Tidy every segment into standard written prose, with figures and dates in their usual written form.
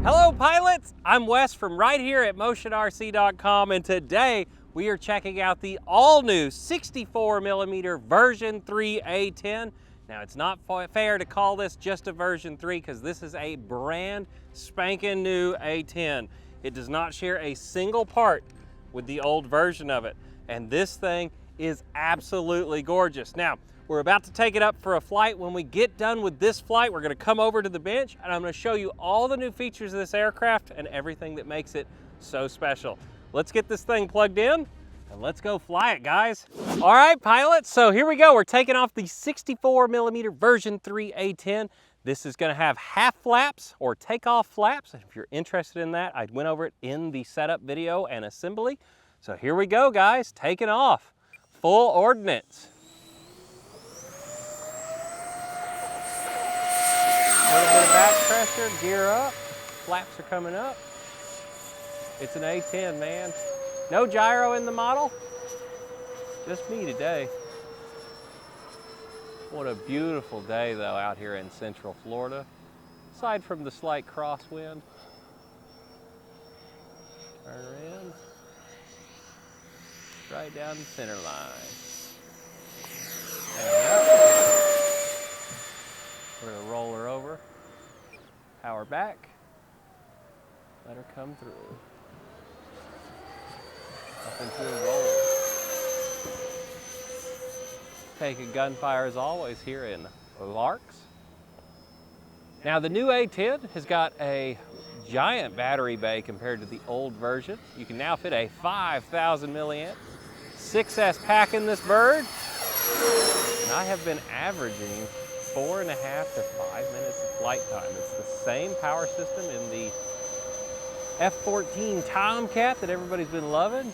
Hello pilots, I'm Wes from right here at motionrc.com, and today we are checking out the all-new 64mm version 3 A-10. Now it's not fair to call this just a version 3 because this is a brand spanking new A-10. It does not share a single part with the old version of it, and this thing is absolutely gorgeous. Now, we're about to take it up for a flight. When we get done with this flight, we're gonna come over to the bench and I'm gonna show you all the new features of this aircraft and everything that makes it so special. Let's get this thing plugged in and let's go fly it, guys. All right, pilots, so here we go. We're taking off the 64mm version 3 A-10. This is gonna have half flaps or takeoff flaps. And if you're interested in that, I went over it in the setup video and assembly. So here we go, guys, taking off. Full ordnance. A little bit of back pressure, gear up, flaps are coming up. It's an A-10, man. No gyro in the model, just me today. What a beautiful day though out here in Central Florida, aside from the slight crosswind. Turn around, right down the center line. We're gonna roll her over, power back, let her come through. Up into a roll. Taking gunfire as always here in Larks. Now the new A-10 has got a giant battery bay compared to the old version. You can now fit a 5,000 milliamp 6S pack in this bird. And I have been averaging 4.5 to 5 minutes of flight time. It's the same power system in the F-14 Tomcat that everybody's been loving.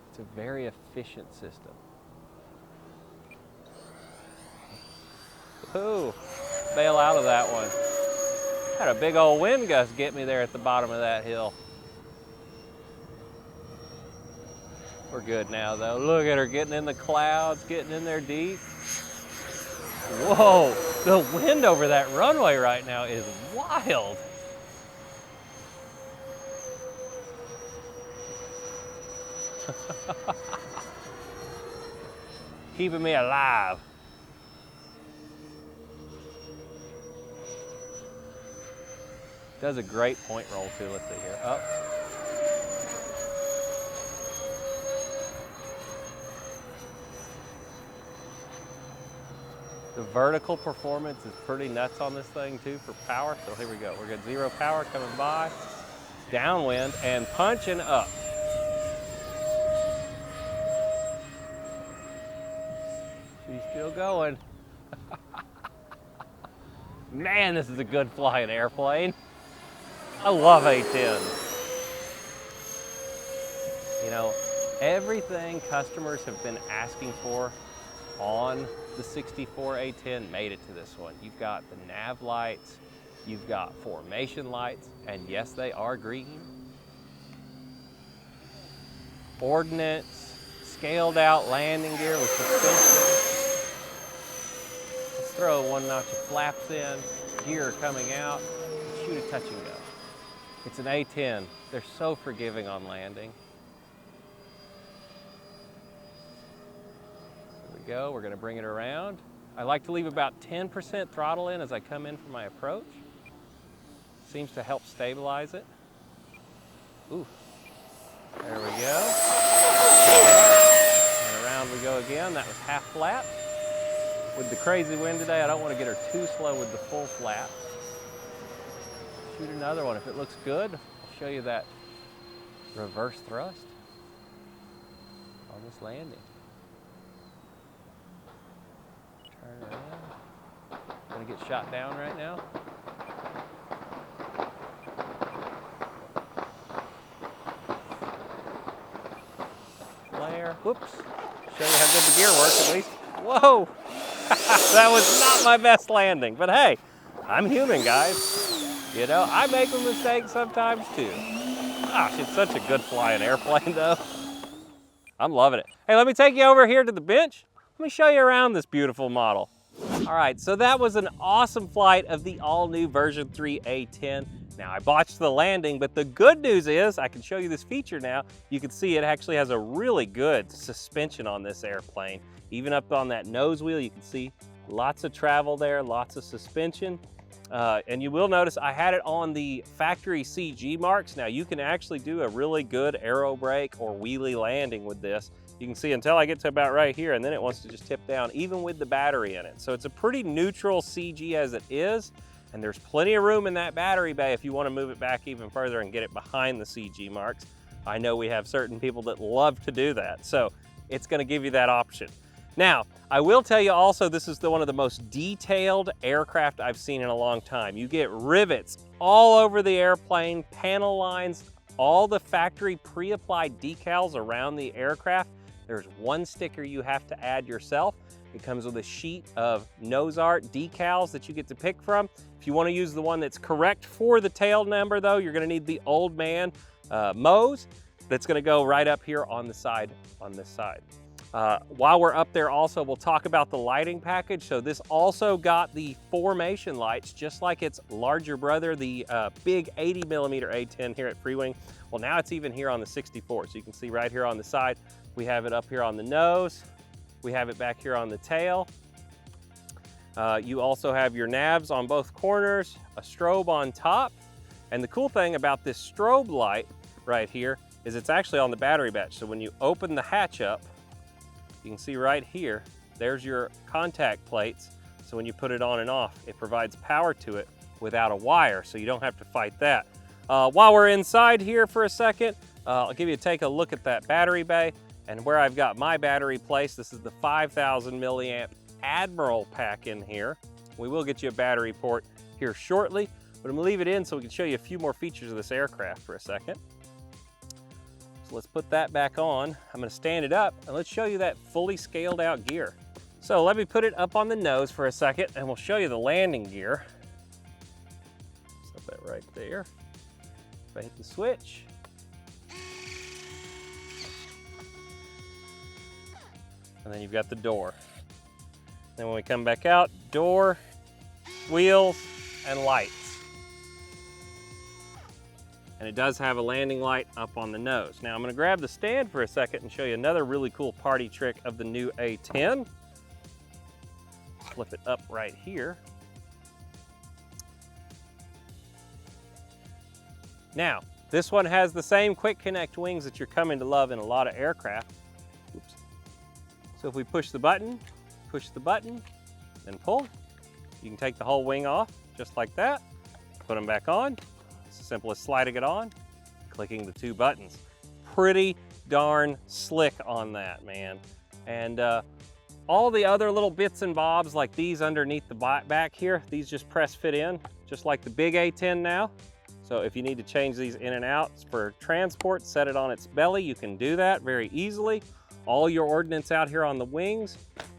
It's a very efficient system. Ooh, bail out of that one. Had a big old wind gust get me there at the bottom of that hill. We're good now though. Look at her getting in the clouds, getting in there deep. Whoa, the wind over that runway right now is wild. Keeping me alive. Does a great point roll too, let's see here. Up. The vertical performance is pretty nuts on this thing too for power. So here we go. We're got zero power coming by, downwind and punching up. She's still going. Man, this is a good flying airplane. I love A-10s. You know, everything customers have been asking for on the 64 A-10 made it to this one. You've got the nav lights, you've got formation lights, and yes, they are green. Ordnance, scaled out landing gear with suspension. Let's throw one notch of flaps in, gear coming out, shoot a touch and go. It's an A-10. They're so forgiving on landing. Go. We're going to bring it around. I like to leave about 10% throttle in as I come in for my approach. Seems to help stabilize it. Ooh, there we go. And around we go again. That was half flap. With the crazy wind today, I don't want to get her too slow with the full flap. Shoot another one. If it looks good, I'll show you that reverse thrust on this landing. Turn around. Gonna get shot down right now. Flare. Whoops. Show you how good the gear works at least. Whoa! That was not my best landing, but hey, I'm human, guys. You know, I make a mistake sometimes too. Gosh, it's such a good flying airplane though. I'm loving it. Hey, let me take you over here to the bench. Let me show you around this beautiful model. All right, so that was an awesome flight of the all-new version 3 A-10. Now, I botched the landing, but the good news is I can show you this feature now. You can see it actually has a really good suspension on this airplane. Even up on that nose wheel, you can see lots of travel there, lots of suspension. And you will notice I had it on the factory CG marks. Now, you can actually do a really good aero brake or wheelie landing with this. You can see until I get to about right here, and then it wants to just tip down, even with the battery in it. So it's a pretty neutral CG as it is, and there's plenty of room in that battery bay if you want to move it back even further and get it behind the CG marks. I know we have certain people that love to do that, so it's going to give you that option. Now, I will tell you also, this is one of the most detailed aircraft I've seen in a long time. You get rivets all over the airplane, panel lines, all the factory pre-applied decals around the aircraft. There's one sticker you have to add yourself. It comes with a sheet of nose art decals that you get to pick from. If you want to use the one that's correct for the tail number though, you're going to need the old man Moe's that's going to go right up here on the side, on this side. While we're up there also, we'll talk about the lighting package. So this also got the formation lights, just like its larger brother, the big 80mm A-10 here at Freewing. Well, now it's even here on the 64. So you can see right here on the side, we have it up here on the nose. We have it back here on the tail. You also have your navs on both corners, a strobe on top. And the cool thing about this strobe light right here is it's actually on the battery batch. So when you open the hatch up, you can see right here, there's your contact plates. So when you put it on and off, it provides power to it without a wire, so you don't have to fight that. While we're inside here for a second, I'll give you take a look at that battery bay and where I've got my battery placed. This is the 5,000 milliamp Admiral pack in here. We will get you a battery port here shortly, but I'm gonna leave it in so we can show you a few more features of this aircraft for a second. So let's put that back on. I'm gonna stand it up and let's show you that fully scaled out gear. So let me put it up on the nose for a second and we'll show you the landing gear. Set that right there. If I hit the switch. And then you've got the door. Then when we come back out, door, wheels, and lights. And it does have a landing light up on the nose. Now I'm gonna grab the stand for a second and show you another really cool party trick of the new A-10. Flip it up right here. Now, this one has the same quick connect wings that you're coming to love in a lot of aircraft. Oops. So if we push the button, then pull, you can take the whole wing off just like that, put them back on. It's as simple as sliding it on, clicking the two buttons. Pretty darn slick on that, man. And all the other little bits and bobs like these underneath the back here, these just press fit in, just like the big A-10 now. So if you need to change these in and out for transport, set it on its belly, you can do that very easily. All your ordnance out here on the wings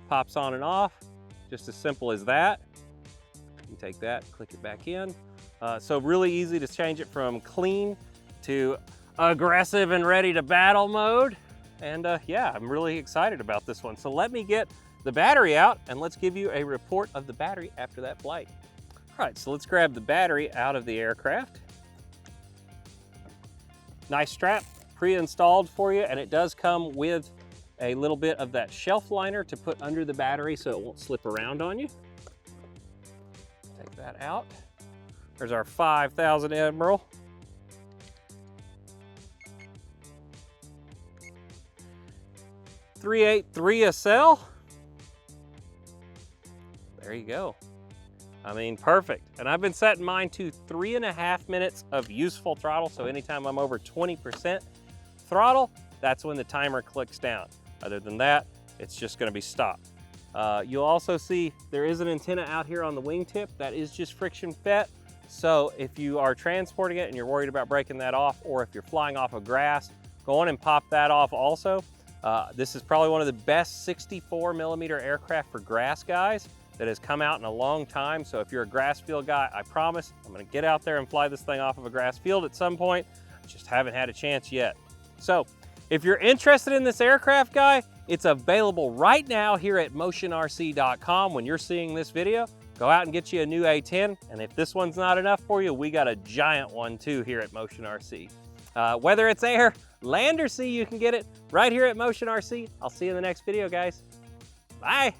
pops on and off, just as simple as that. You take that, click it back in. So really easy to change it from clean to aggressive and ready to battle mode. And yeah, I'm really excited about this one. So let me get the battery out and let's give you a report of the battery after that flight. All right, so let's grab the battery out of the aircraft. Nice strap, pre-installed for you, and it does come with a little bit of that shelf liner to put under the battery so it won't slip around on you. Take that out. There's our 5,000 Admiral. .383 SL. There you go. I mean, perfect. And I've been setting mine to 3.5 minutes of useful throttle. So anytime I'm over 20% throttle, that's when the timer clicks down. Other than that, it's just gonna be stopped. You'll also see there is an antenna out here on the wingtip that is just friction fed. So if you are transporting it and you're worried about breaking that off, or if you're flying off of grass, go on and pop that off also. This is probably one of the best 64mm aircraft for grass guys that has come out in a long time. So if you're a grass field guy, I promise I'm gonna get out there and fly this thing off of a grass field at some point. Just haven't had a chance yet. So if you're interested in this aircraft, guy, It's available right now here at motionrc.com. When you're seeing this video, go out and get you a new A-10. And if this one's not enough for you, we got a giant one too here at Motion RC. Whether it's air, land, or sea, you can get it right here at Motion RC. I'll see you in the next video, guys. Bye.